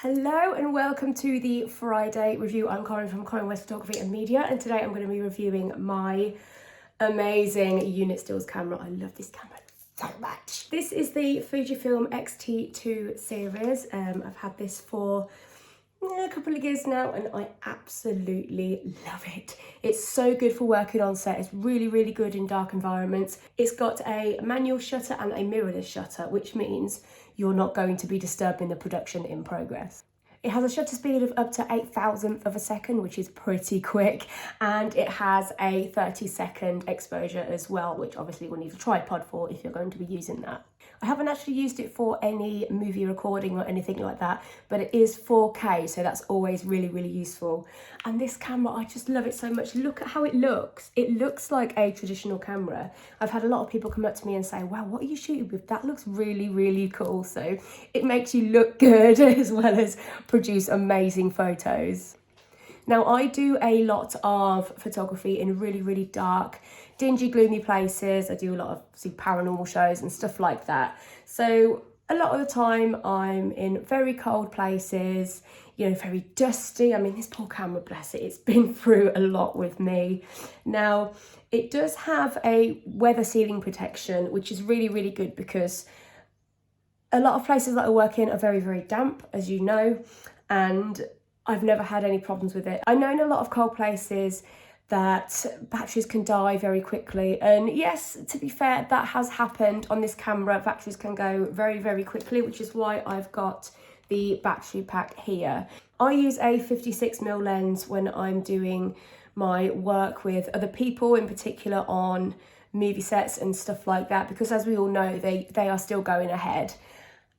Hello and welcome to the Friday review. I'm Corinne from Corinne West Photography and Media, and today I'm going to be reviewing my amazing unit stills camera. I love this camera so much. This is the Fujifilm XT2 series. I've had this for a couple of years now and I absolutely love it. It's so good for working on set. It's really good in dark environments. It's got a manual shutter and a mirrorless shutter, which means you're not going to be disturbing the production in progress. It has a shutter speed of up to 8,000th of a second, which is pretty quick, and it has a 30-second exposure as well, which obviously we'll need a tripod for if you're going to be using that. I haven't actually used it for any movie recording or anything like that, but it is 4K, so that's always really useful. And this camera, I just love it so much. Look at how it looks. It looks like a traditional camera. I've had a lot of people come up to me and say, wow, what are you shooting with? That looks really cool. So it makes you look good as well as produce amazing photos. Now, I do a lot of photography in really dark, dingy, gloomy places. I do a lot of paranormal shows and stuff like that. So a lot of the time I'm in very cold places, you know, very dusty. I mean, this poor camera, bless it, it's been through a lot with me. Now, it does have a weather sealing protection, which is really good because a lot of places that I work in are very damp, as you know, and I've never had any problems with it. I know in a lot of cold places that batteries can die very quickly, and yes, to be fair, that has happened on this camera. Batteries can go very quickly, which is why I've got the battery pack here. I use a 56mm lens when I'm doing my work with other people, in particular on movie sets and stuff like that, because as we all know, they are still going ahead.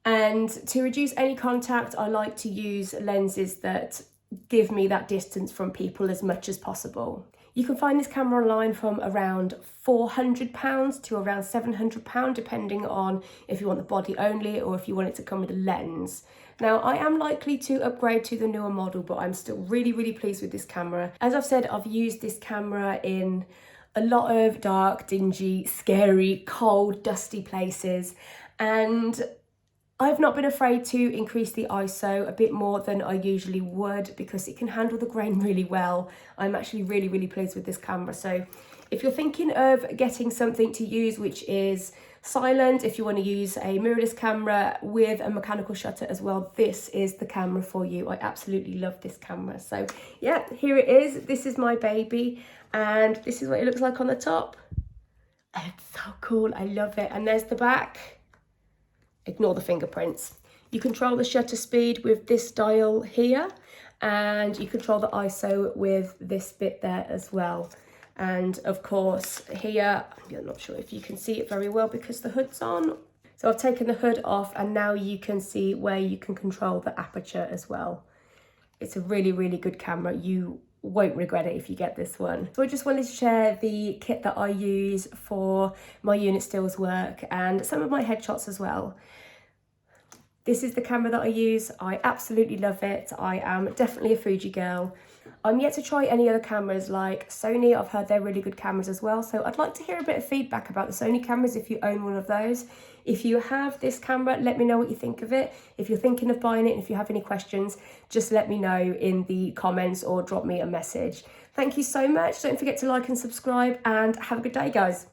And to reduce any contact, I like to use lenses that give me that distance from people as much as possible. You can find this camera online from around £400 to around £700, depending on if you want the body only or if you want it to come with a lens. Now, I am likely to upgrade to the newer model, but I'm still really pleased with this camera. As I've said, I've used this camera in a lot of dark, dingy, scary, cold, dusty places, and I've not been afraid to increase the ISO a bit more than I usually would because it can handle the grain really well. I'm actually really pleased with this camera. So if you're thinking of getting something to use which is silent, if you want to use a mirrorless camera with a mechanical shutter as well, this is the camera for you. I absolutely love this camera. So yeah, here it is. This is my baby and this is what it looks like on the top. It's so cool. I love it. And there's the back. Ignore the fingerprints. You control the shutter speed with this dial here, and you control the ISO with this bit there as well. And of course here, I'm not sure if you can see it very well because the hood's on. So I've taken the hood off and now you can see where you can control the aperture as well. It's a really good camera. You won't regret it if you get this one. So I just wanted to share the kit that I use for my unit stills work and some of my headshots as well. This is the camera that I use. I absolutely love it. I am definitely a Fuji girl. I'm yet to try any other cameras like Sony. I've heard they're really good cameras as well. So I'd like to hear a bit of feedback about the Sony cameras if you own one of those. If you have this camera, let me know what you think of it. If you're thinking of buying it and if you have any questions, just let me know in the comments or drop me a message. Thank you so much. Don't forget to like and subscribe and have a good day, guys.